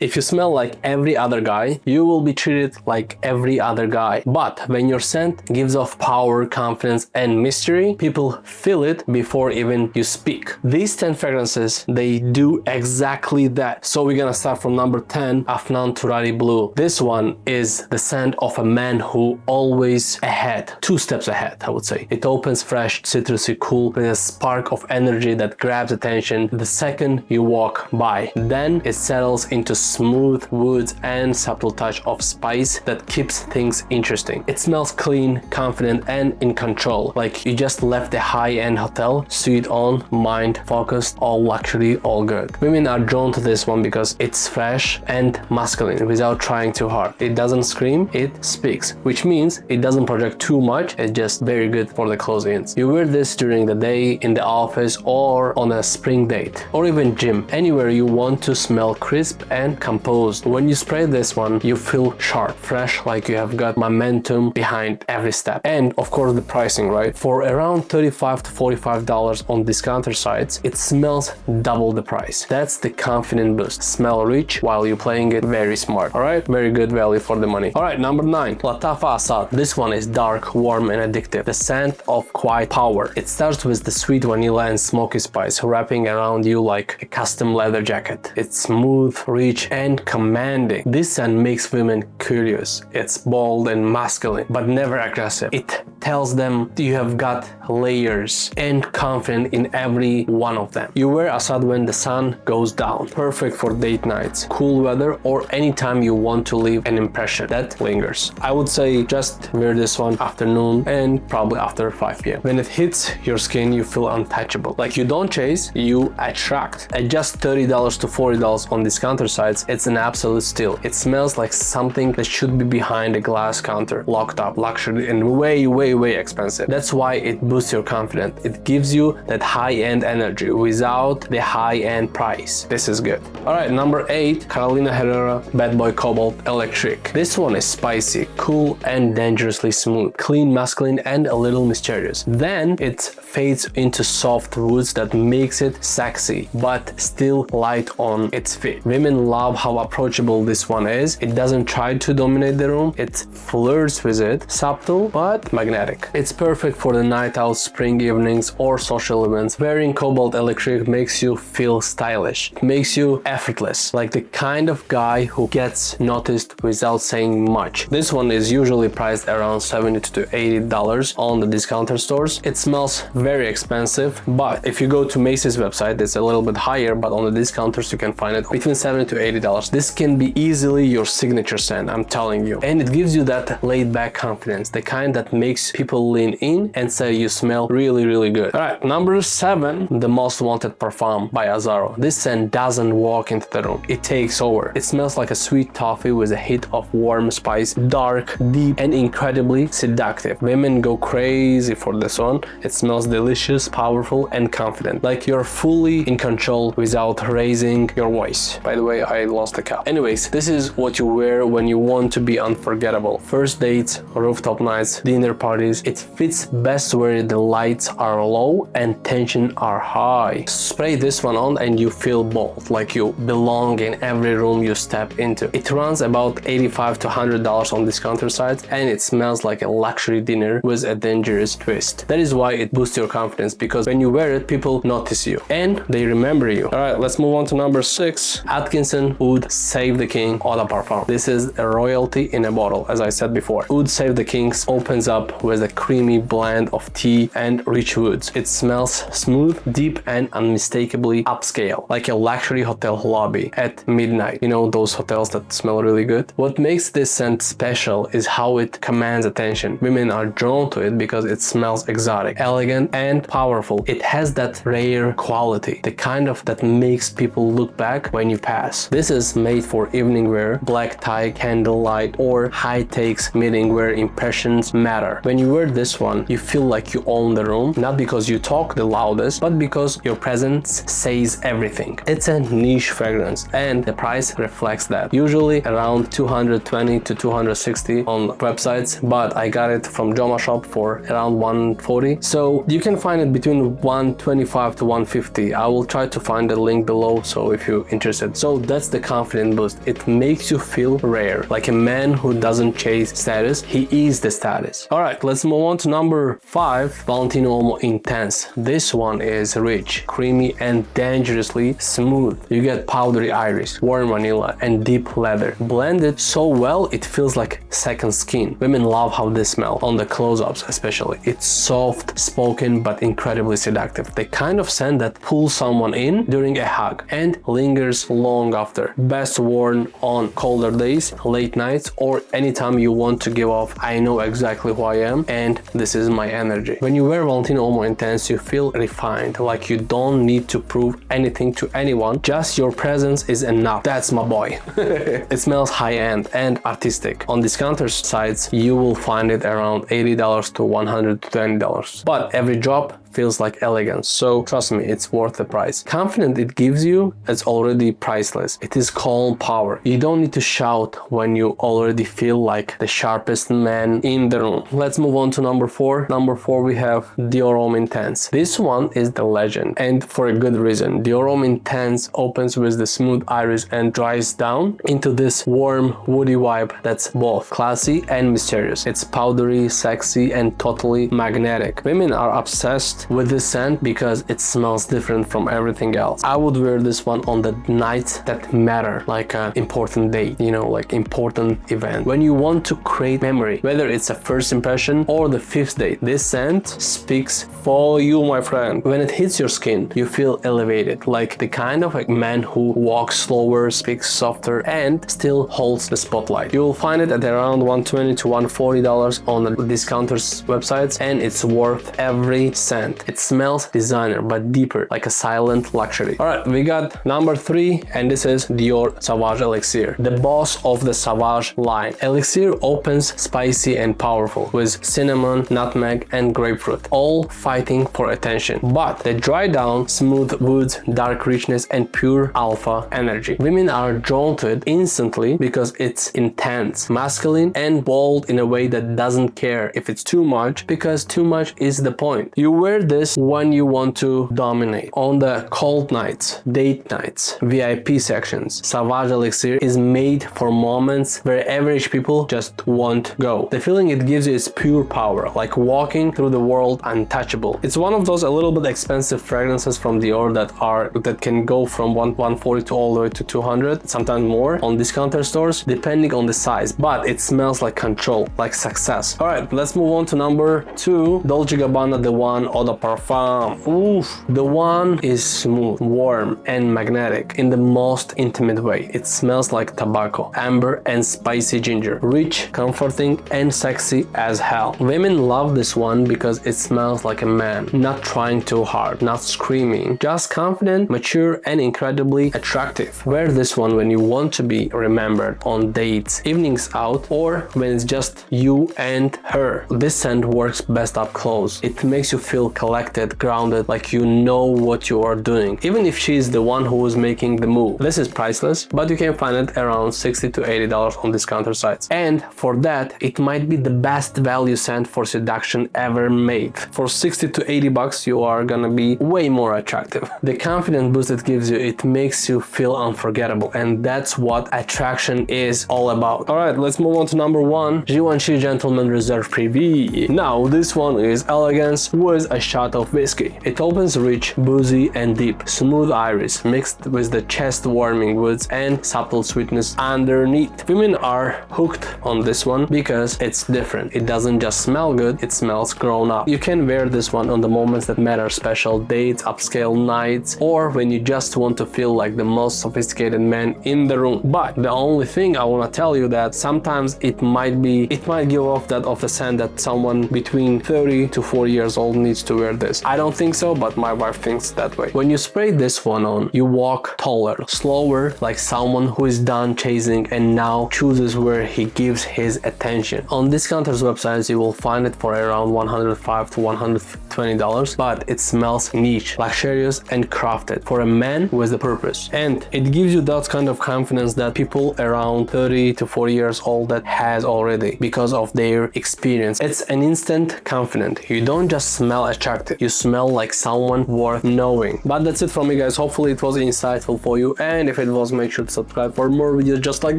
If you smell like every other guy, you will be treated like every other guy. But when your scent gives off power, confidence, and mystery, people feel it before even you speak. These 10 fragrances, they do exactly that. So we're gonna start from number 10, Afnan Turathi Blue. This one is the scent of a man who always ahead, 2 steps ahead, I would say. It opens fresh, citrusy, cool, with a spark of energy that grabs attention the second you walk by. Then it settles into smooth woods and subtle touch of spice that keeps things interesting. It smells clean, confident, and in control, like you just left a high-end hotel, suite on, mind focused, all luxury, all good. Women are drawn to this one because it's fresh and masculine without trying too hard. It doesn't scream, it speaks, which means it doesn't project too much. It's just very good for the close-ins. You wear this during the day, in the office, or on a spring date, or even gym, anywhere you want to smell crisp and composed. When you spray this one, you feel sharp, fresh, like you have got momentum behind every step. And of course the pricing, right? For around $35 to $45 on discounter sites, it smells double the price. That's the confident boost. Smell rich while you're playing it very smart. Alright, very good value for the money. Alright, number 9, Lattafa Asad. This one is dark, warm, and addictive. The scent of quiet power. It starts with the sweet vanilla and smoky spice wrapping around you like a custom leather jacket. It's smooth, rich, and commanding. This scent makes women curious. It's bold and masculine, but never aggressive. It tells them you have got layers and confident in every one of them. You wear Asad when the sun goes down. Perfect for date nights, cool weather, or anytime you want to leave an impression that lingers. I would say just wear this one afternoon and probably after 5 p.m. When it hits your skin, you feel untouchable. Like you don't chase, you attract. At just $30 to $40 on discounter sites, it's an absolute steal. It smells like something that should be behind a glass counter, locked up, luxury, and way expensive. That's why it boosts your confidence. It gives you that high-end energy without the high-end price. This is good. Alright, number 8, Carolina Herrera Bad Boy Cobalt Electric. This one is spicy, cool, and dangerously smooth. Clean, masculine, and a little mysterious. Then it fades into soft woods that makes it sexy, but still light on its feet. Women love how approachable this one is. It doesn't try to dominate the room. It flirts with it, subtle but magnetic. It's perfect for the night out, spring evenings, or social events. Wearing Cobalt Electric makes you feel stylish. It makes you effortless, like the kind of guy who gets noticed without saying much. This one is usually priced around $70 to $80 on the discounter stores. It smells very expensive, but if you go to Macy's website, it's a little bit higher, but on the discounters you can find it between $70 to $80. This can be easily your signature scent, I'm telling you. And it gives you that laid-back confidence, the kind that makes people lean in and say you smell really good. Alright, number 7, the Most Wanted Parfum by Azzaro. This scent doesn't walk into the room, it takes over. It smells like a sweet toffee with a hit of warm spice, dark, deep, and incredibly seductive. Women go crazy for this one. It smells delicious, powerful, and confident, like you're fully in control without raising your voice. By the way, I lost the cap. Anyways, this is what you wear when you want to be unforgettable. First dates, rooftop nights, dinner parties. It fits best where the lights are low and tension are high. Spray this one on and you feel bold, like you belong in every room you step into. It runs about $85 to $100 on discounter sites, and it smells like a luxury dinner with a dangerous twist. That is why it boosts your confidence, because when you wear it, people notice you and they remember you. Alright, let's move on to number 6, Atkinson Oud Save the King Eau de Parfum. This is a royalty in a bottle, as I said before. Oud Save the King opens up with a creamy blend of tea and rich woods. It smells smooth, deep, and unmistakably upscale, like a luxury hotel lobby at midnight. You know, those hotels that smell really good? What makes this scent special is how it commands attention. Women are drawn to it because it smells exotic, elegant, and powerful. It has that rare quality, the kind of that makes people look back when you pass. This is made for evening wear, black tie, candlelight, or high-takes meeting where impressions matter. When you wear this one, you feel like you own the room, not because you talk the loudest, but because your presence says everything. It's a niche fragrance, and the price reflects that. Usually around $220 to $260 on websites, but I got it from Joma Shop for around $140. So you You can find it between 125 to 150. I will try to find the link below, so if you're interested. So that's the confidence boost. It makes you feel rare, like a man who doesn't chase status, he is the status. All right, let's move on to number 5, Valentino Uomo Intense. This one is rich, creamy, and dangerously smooth. You get powdery iris, warm vanilla, and deep leather. Blended so well, it feels like second skin. Women love how they smell, on the close-ups especially. It's soft spoken but incredibly seductive. The kind of scent that pulls someone in during a hug and lingers long after. Best worn on colder days, late nights, or anytime you want to give off, I know exactly who I am and this is my energy. When you wear Valentino Uomo Intense, you feel refined, like you don't need to prove anything to anyone, just your presence is enough. That's my boy. It smells high-end and artistic. On discounter sites, you will find it around $80 to $120, but every drop feels like elegance, so trust me, it's worth the price. Confidence it gives you is already priceless. It is calm power. You don't need to shout when you already feel like the sharpest man in the room. Let's move on to number 4. Number 4 we have Dior Homme Intense. This one is the legend, and for a good reason. Dior Homme Intense opens with the smooth iris and dries down into this warm, woody vibe that's both classy and mysterious. It's powdery, sexy, and totally magnetic. Women are obsessed with this scent because it smells different from everything else. I would wear this one on the nights that matter, like an important date, you know, like important event. When you want to create memory, whether it's a first impression or the 5th date, this scent speaks for you, my friend. When it hits your skin, you feel elevated, like the kind of like man who walks slower, speaks softer, and still holds the spotlight. You will find it at around $120 to $140 on the discounters websites, and it's worth every cent. It smells designer but deeper, like a silent luxury. Alright, we got number 3, and this is Dior Sauvage Elixir, the boss of the Sauvage line. Elixir opens spicy and powerful with cinnamon, nutmeg, and grapefruit, all fighting for attention. But they dry down smooth woods, dark richness, and pure alpha energy. Women are drawn to it instantly because it's intense, masculine, and bold in a way that doesn't care if it's too much, because too much is the point. You wear this when you want to dominate. On the cold nights, date nights, VIP sections, Sauvage Elixir is made for moments where average people just won't go. The feeling it gives you is pure power, like walking through the world untouchable. It's one of those a little bit expensive fragrances from Dior that can go from 140 to all the way to 200, sometimes more on discounter stores, depending on the size, but it smells like control, like success. Alright, let's move on to number 2, Dolce Gabbana The One Eau de Parfum. Oof. The One is smooth, warm, and magnetic in the most intimate way. It smells like tobacco, amber, and spicy ginger. Rich, comforting, and sexy as hell. Women love this one because it smells like a man, not trying too hard, not screaming, just confident, mature, and incredibly attractive. Wear this one when you want to be remembered on dates, evenings out, or when it's just you and her. This scent works best up close. It makes you feel collected, grounded, like you know what you are doing, even if she's the one who is making the move. This is priceless, but you can find it around $60 to $80 on discounter sites. And for that, it might be the best value scent for seduction ever made. For 60 to 80 bucks, you are gonna be way more attractive. The confidence boost it gives you, it makes you feel unforgettable, and that's what attraction is all about. Alright, let's move on to number 1, Givenchy Gentleman Reserve Privé. Now, this one is elegance with a shot of whiskey. It opens rich, boozy, and deep. Smooth iris mixed with the chest-warming woods and subtle sweetness underneath. Women are hooked on this one because it's different. It doesn't just smell good, it smells grown up. You can wear this one on the moments that matter, special dates, upscale nights, or when you just want to feel like the most sophisticated man in the room. But the only thing I want to tell you that sometimes it might give off that of the scent that someone between 30 to 40 years old needs to wear this. I don't think so, but my wife thinks that way. When you spray this one on, you walk taller, slower, like someone who is done chasing and now chooses where he gives his attention. On discounters websites, you will find it for around $105 to $120, but it smells niche, luxurious, and crafted for a man with a purpose. And it gives you that kind of confidence that people around 30 to 40 years old that has already because of their experience. It's an instant confidence. You don't just smell attractive, attractive. You smell like someone worth knowing. But that's it from me, guys. Hopefully it was insightful for you, and if it was, make sure to subscribe for more videos just like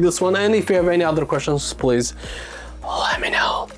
this one. And if you have any other questions, please let me know.